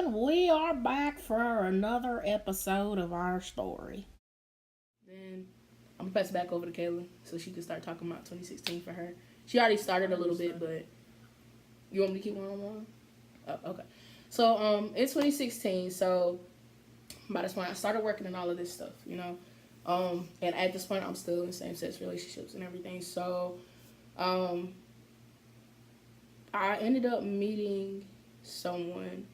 everyone, we are back for another episode of our story. Then I'm gonna pass it back over to Kayla so she can start talking about 2016 for her. She already started a little bit, but you want me to keep on? Oh, okay. So it's 2016. So by this point, I started working and all of this stuff, and at this point, I'm still in same-sex relationships and everything. So I ended up meeting someone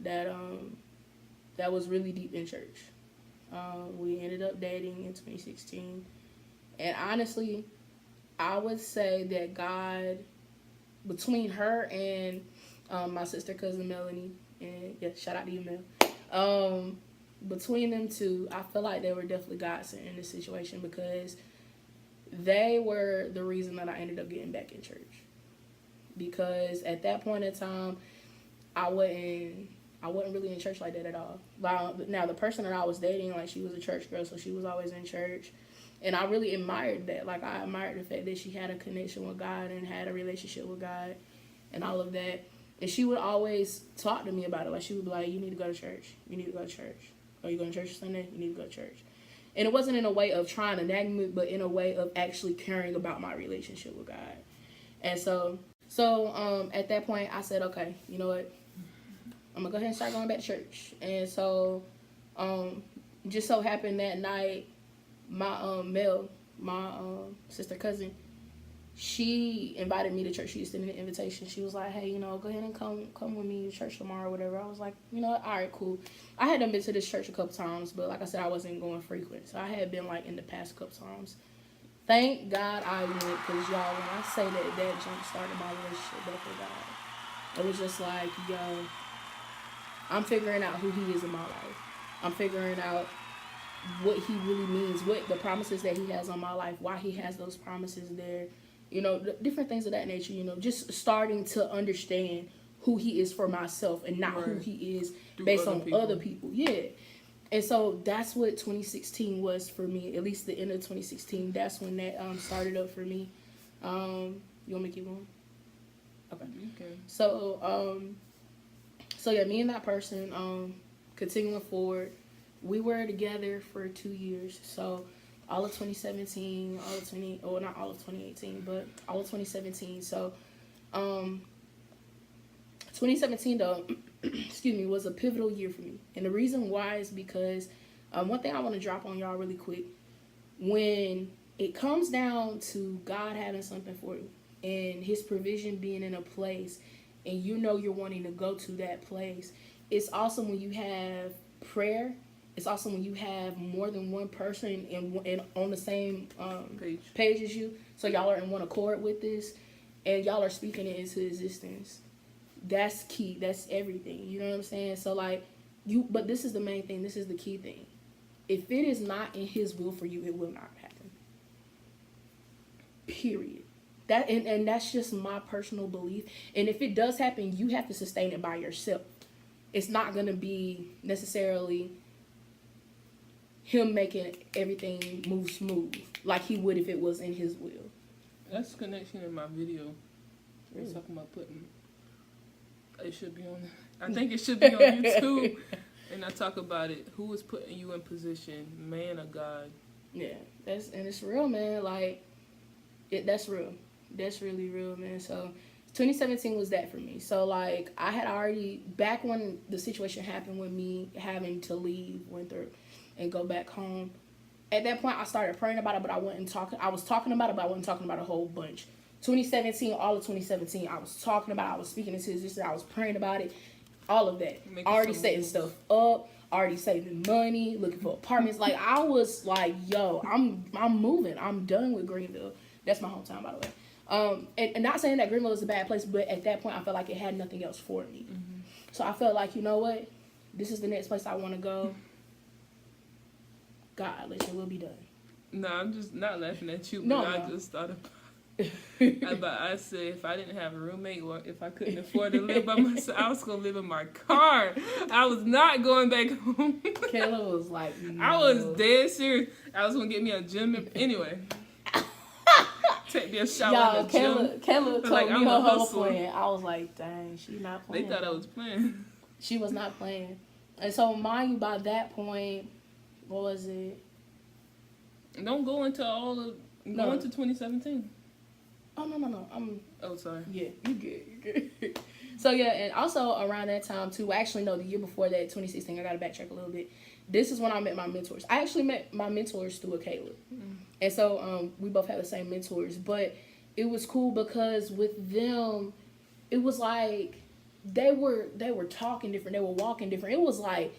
that that was really deep in church. We ended up dating in 2016, and honestly, I would say that God, between her and my sister cousin Melanie, and yeah, shout out to you, Mel. Between them two, I feel like they were definitely God sent in this situation because they were the reason that I ended up getting back in church. Because at that point in time, I wasn't really in church like that at all. Now the person that I was dating, like, she was a church girl, so she was always in church, and I really admired that. Like, I admired the fact that she had a connection with God and had a relationship with God, and all of that. And she would always talk to me about it. Like, she would be like, "You need to go to church. You need to go to church. Are you going to church Sunday? You need to go to church." And it wasn't in a way of trying to nag me, but in a way of actually caring about my relationship with God. And so at that point, I said, okay, you know what? I'm going to go ahead and start going back to church. And so just so happened that night, my Mel, my sister cousin, she invited me to church. She extended an invitation. She was like, "Hey, go ahead and come with me to church tomorrow," or whatever. I was like, all right, cool. I had been to this church a couple times, but like I said, I wasn't going frequent. So I had been like in the past couple times. Thank God I went, because y'all, when I say that jump started my relationship back with God, it was just like, yo, I'm figuring out who He is in my life. I'm figuring out what He really means, what the promises that He has on my life, why He has those promises there. Different things of that nature, just starting to understand who He is for myself and not who He is based on other people. Yeah. And so that's what 2016 was for me, at least the end of 2016. That's when that started up for me. You want me to keep going? Okay. So, yeah, me and that person, continuing forward, we were together for 2 years. So all of 2017, not all of 2018, but all of 2017. So 2017, though, excuse me, was a pivotal year for me. And the reason why is because one thing I want to drop on y'all really quick. When it comes down to God having something for you and His provision being in a place and you're wanting to go to that place, it's awesome when you have prayer. It's awesome when you have more than one person and on the same page as you. So y'all are in one accord with this and y'all are speaking it into existence. That's key. That's everything. You know what I'm saying? So but this is the main thing. This is the key thing. If it is not in His will for you, it will not happen. Period. And that's just my personal belief. And if it does happen, you have to sustain it by yourself. It's not going to be necessarily Him making everything move smooth like He would if it was in His will. That's connection in my video. We're talking about putting. It should be on. I think it should be on YouTube. And I talk about it. Who is putting you in position, man or God? Yeah, it's real, man. That's real. That's really real, man. So 2017 was that for me. So I had already, back when the situation happened with me having to leave Winthrop and go back home, at that point I started praying about it, but I wasn't talking. I was talking about it, but I wasn't talking about a whole bunch. 2017, all of 2017, I was talking about it, I was speaking into existence, I was praying about it, all of that. Already setting stuff up, already saving money, looking for apartments. I was like, yo, I'm moving. I'm done with Greenville. That's my hometown, by the way. And not saying that Greenville is a bad place, but at that point, I felt like it had nothing else for me. Mm-hmm. So I felt like, you know what? This is the next place I want to go. God, let your will be done. No, I'm just not laughing at you, but no. I just thought about I said if I didn't have a roommate or if I couldn't afford to live by myself, I was going to live in my car. I was not going back home. Kayla was like, no. I was dead serious. I was going to get me a gym. Anyway. Take me a shower in the gym. Kayla told me her whole plan. I was like, dang, she not playing. They thought I was playing. She was not playing. And so, mind you, by that point, what was it? Don't go into all of... No. Go into 2017. Oh, no. Oh, sorry. Yeah, you good. So, yeah, and also around that time, too, actually, no, the year before that, 2016, I got to backtrack a little bit. This is when I met my mentors. I actually met my mentors through a Caleb. And so, we both had the same mentors. But it was cool because with them, it was like they were talking different. They were walking different. It was like,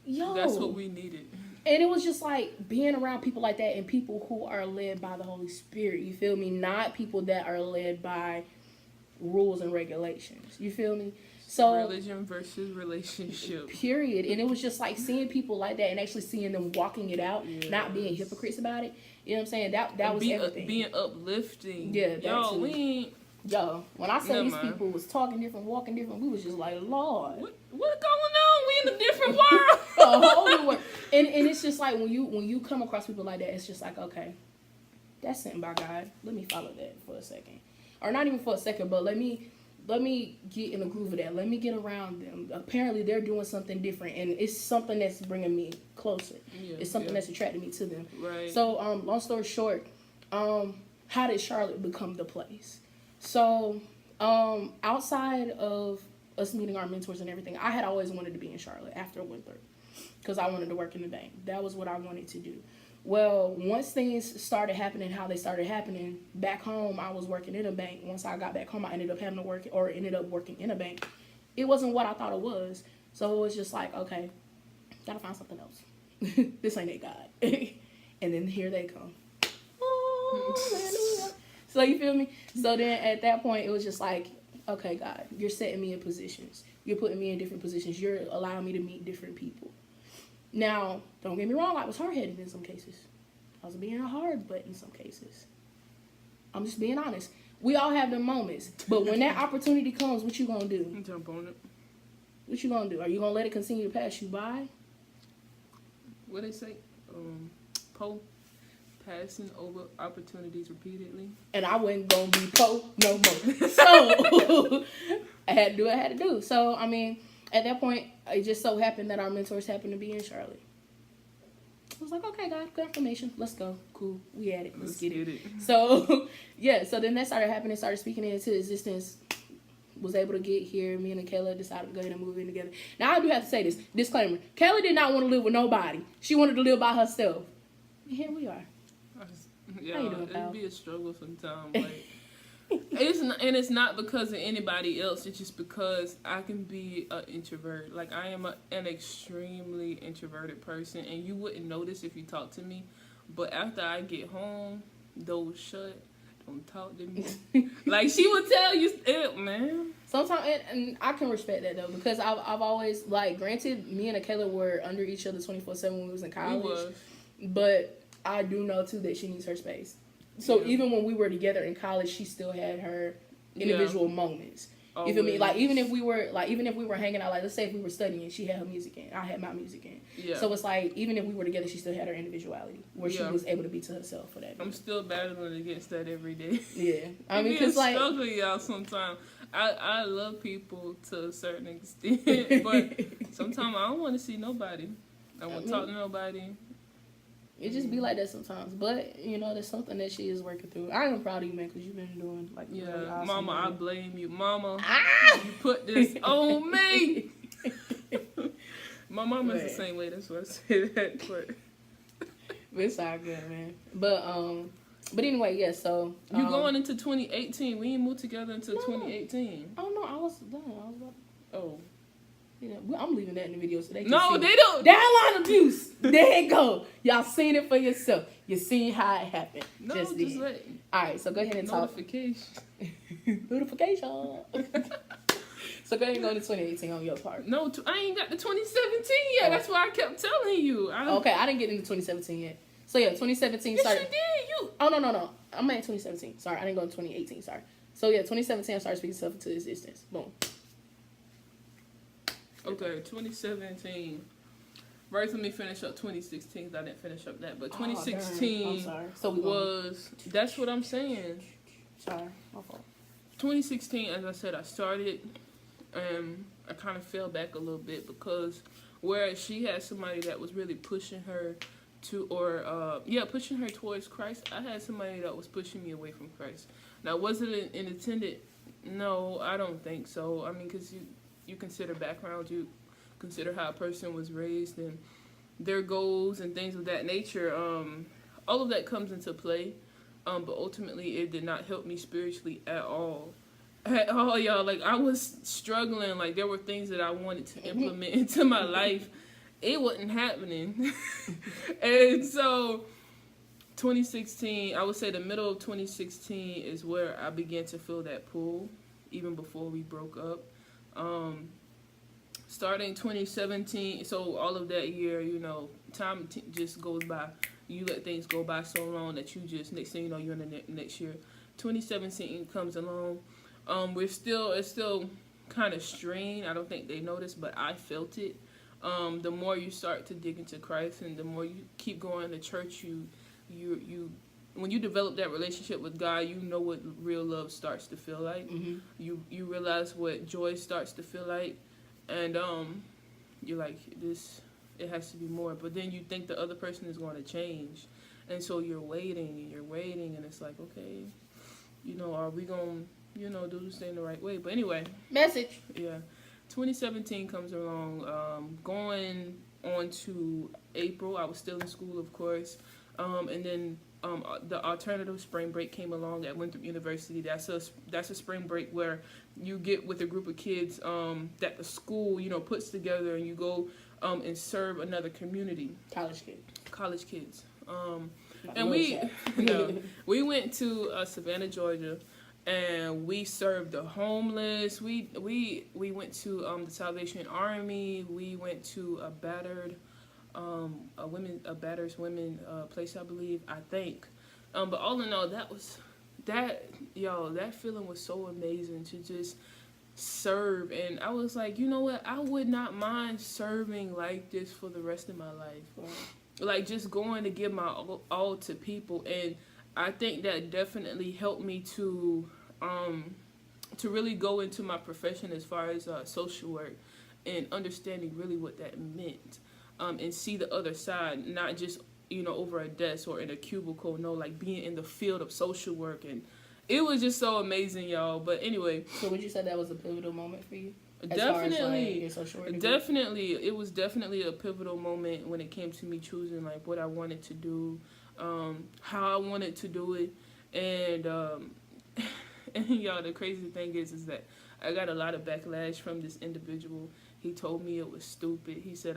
yo. That's what we needed. And it was just like being around people like that and people who are led by the Holy Spirit. You feel me? Not people that are led by rules and regulations. You feel me? So Religion versus relationship. period. And it was just like seeing people like that and actually seeing them walking it out, Yes. not being hypocrites about it. You know what I'm saying? That was everything. Being uplifting. Yeah, that Yo, too. we ain't... Yo, when I say Never these mind. people was talking different, walking different, we was just like, Lord. What going on? We in a different world. A whole new world. And it's just like when you come across people like that, it's just like, okay, that's sent by God. Let me follow that for a second. Or not even for a second, but let me get in the groove of that. Let me get around them. Apparently they're doing something different and it's something that's bringing me closer. Yeah, It's something that's attracting me to them. Right. So, long story short, how did Charlotte become the place? So, outside of us meeting our mentors and everything, I had always wanted to be in Charlotte after Winthrop because I wanted to work in the bank. That was what I wanted to do. Well, once things started happening, how they started happening, back home, I was working in a bank. Once I got back home, I ended up working in a bank. It wasn't what I thought it was. So it was just like, okay, gotta find something else. This ain't it, God. And then here they come. Hallelujah. So you feel me? So then at that point, it was just like, okay, God, you're setting me in positions. You're putting me in different positions. You're allowing me to meet different people. Now, don't get me wrong, I was hard-headed in some cases. I was being a hard butt in some cases. I'm just being honest. We all have them moments. But when that opportunity comes, what you gonna do? Jump on it. What you gonna do? Are you gonna let it continue to pass you by? What they say? Passing over opportunities repeatedly. And I wasn't gonna be no more. So I had to do what I had to do. So I mean, at that point, it just so happened that our mentors happened to be in Charlotte. I was like, okay, God, confirmation. Let's go. Cool. We at it. Let's get it. So yeah, so then that started happening, started speaking into existence. Was able to get here. Me and Kayla decided to go ahead and move in together. Now I do have to say this. Disclaimer. Kayla did not want to live with nobody. She wanted to live by herself. And here we are. Yeah, How you doing, pal? it'd be a struggle sometimes. Like, it's not because of anybody else. It's just because I can be an introvert. Like, I am an extremely introverted person, and you wouldn't notice if you talk to me. But after I get home, doors shut. Don't talk to me. Like, she would tell you, man. Sometimes, and I can respect that though, because I've always, like, granted, me and Kayla were under each other 24/7 when we was in college. But I do know too that she needs her space. So even when we were together in college, she still had her individual moments. You feel me? Like even if we were hanging out, like let's say if we were studying, she had her music in, I had my music in. Yeah. So it's like even if we were together, she still had her individuality where she was able to be to herself for that. I'm still battling against that every day. Yeah, I mean, because like struggle, y'all. Sometimes I love people to a certain extent, but sometimes I don't want to see nobody. I want to talk to nobody. It just be like that sometimes, but you know, that's something that she is working through. I am proud of you, man, because you've been doing like really awesome. Mama, work. I blame you, Mama. You put this on me. My mama's the same way. That's why I say that. But it's all good, man. But anyway, yeah. So you going into 2018? We ain't moved together until 2018. Oh no, I was done. Oh. Yeah, I'm leaving that in the video so they can No, see. they don't. Downline abuse. There you go. Y'all seen it for yourself. You seen how it happened. No, just let all right, so go ahead and notification. Notification. So go ahead and go to 2018 on your part. No, I ain't got the 2017 yet. That's why I kept telling you. Okay, I didn't get into 2017 yet. So yeah, 2017 started. Yes, you did. Oh no. I'm at 2017. Sorry, I didn't go to 2018. Sorry. So yeah, 2017 I started speaking stuff into existence. Boom. Okay, 2017. First, let me finish up 2016. I didn't finish up that, but 2016 I'm sorry. So was. That's what I'm saying. Sorry, my fault. 2016, as I said, I started I kind of fell back a little bit because whereas she had somebody that was really pushing her to, pushing her towards Christ, I had somebody that was pushing me away from Christ. Now, was it an intended? No, I don't think so. I mean, because you consider background, you consider how a person was raised and their goals and things of that nature. All of that comes into play. But ultimately, it did not help me spiritually at all. At all, y'all. Like, I was struggling. Like, there were things that I wanted to implement into my life. It wasn't happening. And so, 2016, I would say the middle of 2016 is where I began to feel that pull, even before we broke up. Starting 2017, so all of that year, time just goes by. You let things go by so long that you just, next thing you know, you're in the next year. 2017 comes along. It's still kind of strained. I don't think they noticed, but I felt it. The more you start to dig into Christ and the more you keep going to church, you when you develop that relationship with God, you know what real love starts to feel like. Mm-hmm. You realize what joy starts to feel like, and you're like, this, it has to be more. But then you think the other person is going to change, and so you're waiting, and it's like, okay, are we going to do this thing the right way? But anyway, message. Yeah, 2017 comes along. Going on to April, I was still in school, of course, and then the alternative spring break came along at Winthrop University. That's a spring break where you get with a group of kids that the school puts together, and you go and serve another community. College kids. And we went to Savannah, Georgia, and we served the homeless. We went to the Salvation Army. We went to a battered women place, I believe. I think. But all in all, that feeling was so amazing to just serve, and I was like, you know what? I would not mind serving like this for the rest of my life. Wow. Like, just going to give my all to people. And I think that definitely helped me to really go into my profession as far as social work and understanding really what that meant, and see the other side, not just over a desk or in a cubicle. No, like being in the field of social work, and it was just so amazing, y'all. But anyway, so would you say that was a pivotal moment for you? Definitely, it was definitely a pivotal moment when it came to me choosing like what I wanted to do, how I wanted to do it, and and y'all, the crazy thing is that I got a lot of backlash from this individual. He told me it was stupid. He said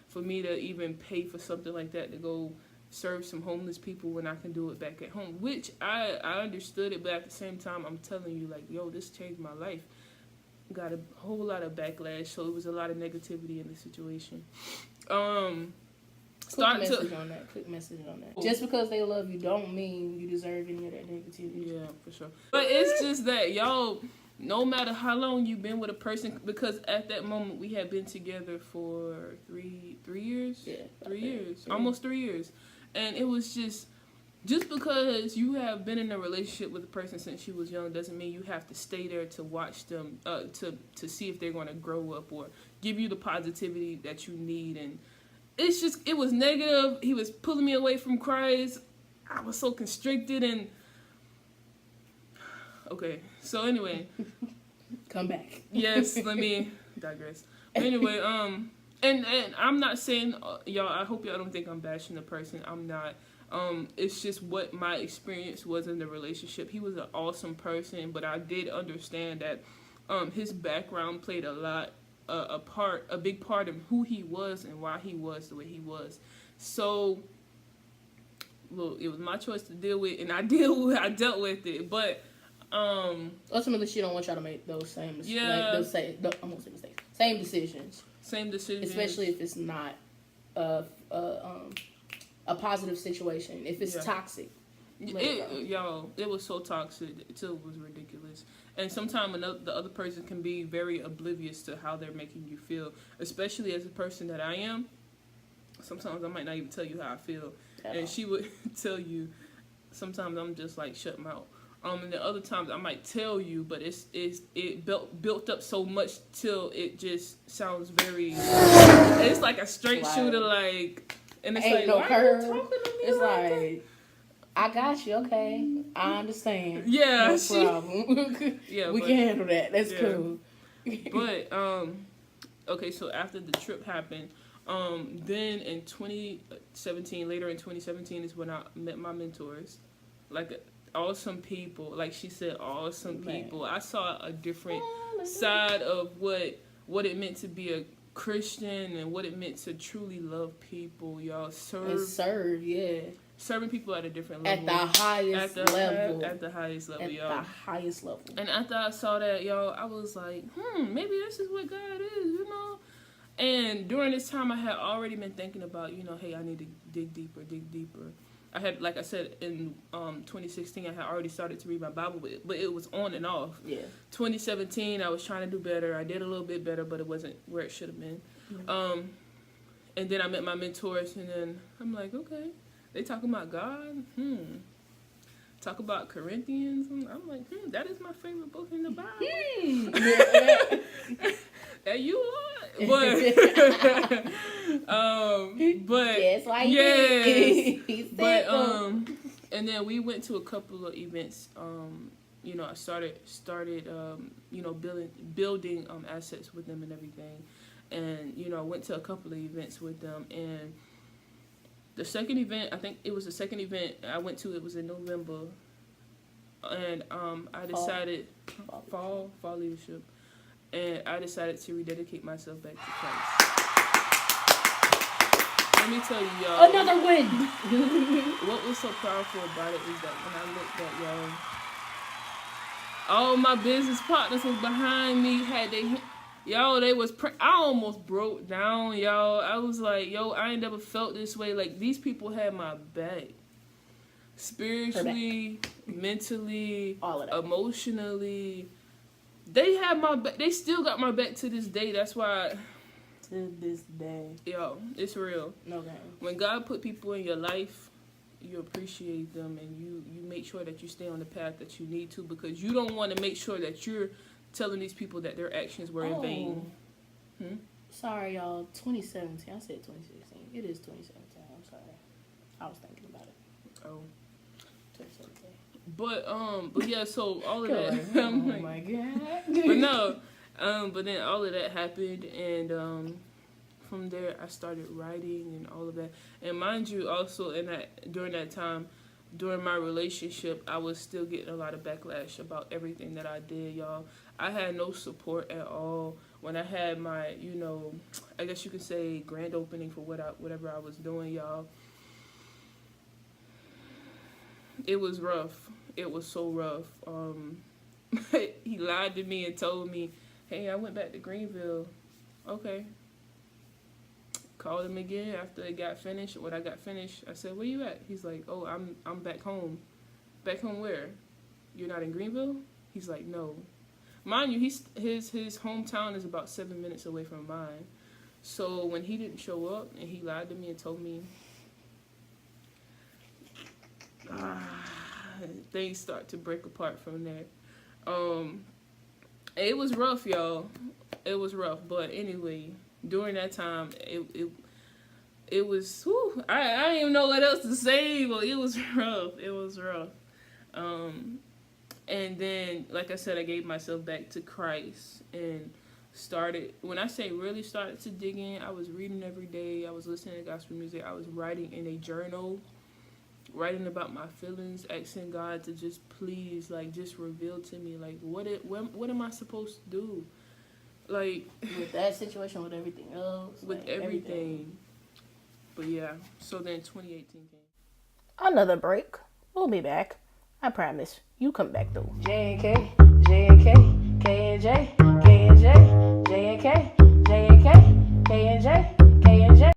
for me to even pay for something like that to go serve some homeless people when I can do it back at home, which I understood it, but at the same time, I'm telling you, like, yo, this changed my life. Got a whole lot of backlash, so it was a lot of negativity in the situation. Quick message on that. Just because they love you don't mean you deserve any of that negativity. Yeah, for sure. But it's just that, y'all, no matter how long you've been with a person, because at that moment we had been together for three years. Yeah, 3 years, almost 3 years, and it was just because you have been in a relationship with a person since you was young doesn't mean you have to stay there to watch them, to see if they're going to grow up or give you the positivity that you need. And it was negative. He was pulling me away from Christ. I was so constricted, and okay. So anyway, come back. Yes, let me digress. But anyway, and I'm not saying, y'all, I hope y'all don't think I'm bashing the person. I'm not. It's just what my experience was in the relationship. He was an awesome person, but I did understand that his background played a big part of who he was and why he was the way he was. So, look, it was my choice to deal with, and I dealt with it. But ultimately, she don't want y'all to make those same mistakes. Yeah. I won't say mistakes. Same decisions. Especially if it's not a positive situation. If it's toxic. It was so toxic until it was ridiculous. And sometimes the other person can be very oblivious to how they're making you feel, especially as a person that I am. Sometimes I might not even tell you how I feel, and she would tell you. Sometimes I'm just like, shut mouth. And the other times I might tell you, but it built up so much till it just sounds very. It's like a straight shooter, like, and it's ain't like, no why curve. are you talking to me It's like like, I got you, okay. I understand. yeah, No problem. yeah, we can handle that. That's cool. But okay, so after the trip happened, then in 2017, later in 2017 is when I met my mentors, like awesome people. Like she said, awesome people. I saw a different side of what it meant to be a Christian and what it meant to truly love people. Y'all serving people at a different level, at the highest level, at the highest level, at y'all. the highest level. And after I saw that, y'all, I was like, maybe this is what God is, you know. And during this time, I had already been thinking about, you know, hey, I need to dig deeper. I had, like I said, in 2016, I had already started to read my Bible, but it was on and off. Yeah. 2017, I was trying to do better. I did a little bit better, but it wasn't where it should have been. Mm-hmm. And then I met my mentors, and then I'm like, okay, they talking about God? Talk about Corinthians? I'm like, that is my favorite book in the Bible. That you are? But yes, like yes. But and then we went to a couple of events. You know, I started you know, building assets with them and everything. And, you know, I went to a couple of events with them, and the second event, I think it was the second event I went to, it was in November. And I decided fall leadership. And I decided to rededicate myself back to Christ. Let me tell you, y'all. Another win. What was so powerful about it is that when I looked at y'all, all my business partners was behind me. They was. I almost broke down, y'all. I was like, I ain't never felt this way. Like, these people had my back. Spiritually, mentally, all of that. Emotionally. They had my back. They still got my back to this day. That's why. To this day. Yo, it's real. No game. When God put people in your life, you appreciate them, and you make sure that you stay on the path that you need to, because you don't want to make sure that you're telling these people that their actions were in vain. Sorry, y'all. 2017. I said 2016. It is 2017. I'm sorry. I was thinking about it. Oh. 2017. But yeah, so all of that. Oh my God. But no, but then all of that happened, and from there I started writing and all of that. And mind you, also during that time, during my relationship, I was still getting a lot of backlash about everything that I did, y'all. I had no support at all when I had my, you know, I guess you could say grand opening for whatever I was doing, y'all. It was rough. It was so rough. He lied to me and told me, hey, I went back to Greenville. Okay. Called him again after it got finished. When I got finished, I said, where you at? He's like, oh, I'm back home. Back home where? You're not in Greenville? He's like, no. Mind you, his hometown is about 7 minutes away from mine. So when he didn't show up and he lied to me and told me, things start to break apart from there. It was rough, y'all. It was rough. But anyway, during that time, it was, whew, I don't even know what else to say, but it was rough. It was rough. And then, like I said, I gave myself back to Christ and started, when I say really started to dig in, I was reading every day. I was listening to gospel music. I was writing in a journal, writing about my feelings, asking God to just please, like, just reveal to me, like, what am I supposed to do? Like, with that situation, with everything else. With like everything. But yeah, so then 2018 came. Another break. We'll be back. I promise. You come back though. J and K, K and J, K and J.